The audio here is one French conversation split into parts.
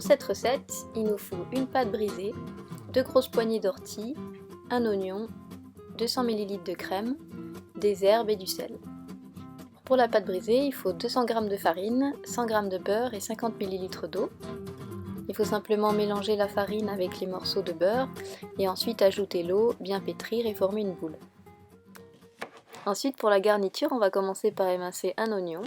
cette recette, il nous faut une pâte brisée, 2 grosses poignées d'ortie, un oignon, 200 ml de crème, des herbes et du sel. Pour la pâte brisée, il faut 200 g de farine, 100 g de beurre et 50 ml d'eau. Il faut simplement mélanger la farine avec les morceaux de beurre et ensuite ajouter l'eau, bien pétrir et former une boule. Ensuite, pour la garniture, on va commencer par émincer un oignon.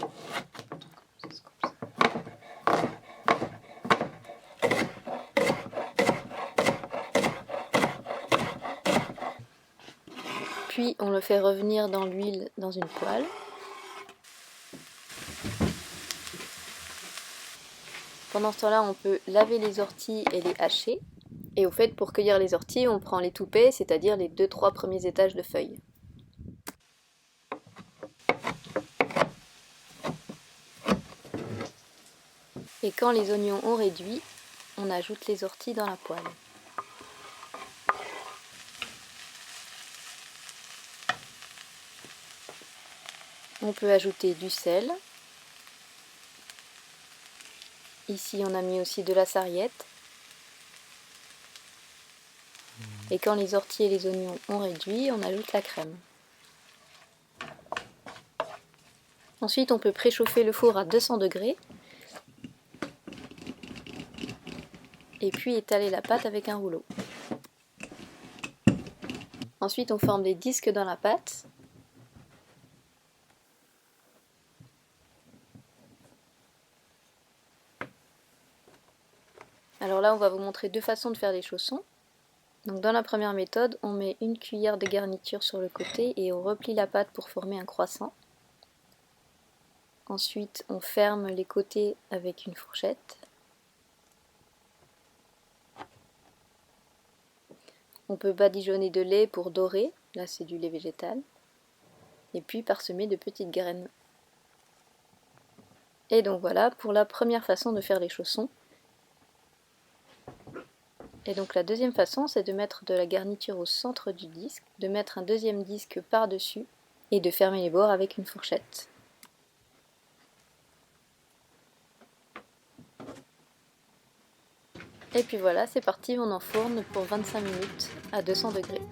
Puis on le fait revenir dans l'huile dans une poêle. Pendant ce temps-là, on peut laver les orties et les hacher. Et au fait, pour cueillir les orties, on prend les toupets, c'est-à-dire les 2-3 premiers étages de feuilles. Et quand les oignons ont réduit, on ajoute les orties dans la poêle. On peut ajouter du sel. Ici, on a mis aussi de la sarriette. Et quand les orties et les oignons ont réduit, on ajoute la crème. Ensuite, on peut préchauffer le four à 200 degrés. Et puis étaler la pâte avec un rouleau. Ensuite, on forme des disques dans la pâte. Alors là, on va vous montrer deux façons de faire des chaussons. Donc dans la première méthode, on met une cuillère de garniture sur le côté et on replie la pâte pour former un croissant. Ensuite, on ferme les côtés avec une fourchette. On peut badigeonner de lait pour dorer, là c'est du lait végétal, et puis parsemer de petites graines. Et donc voilà pour la première façon de faire les chaussons. Et donc la deuxième façon, c'est de mettre de la garniture au centre du disque, de mettre un deuxième disque par-dessus et de fermer les bords avec une fourchette. Et puis voilà, c'est parti, on enfourne pour 25 minutes à 200 degrés.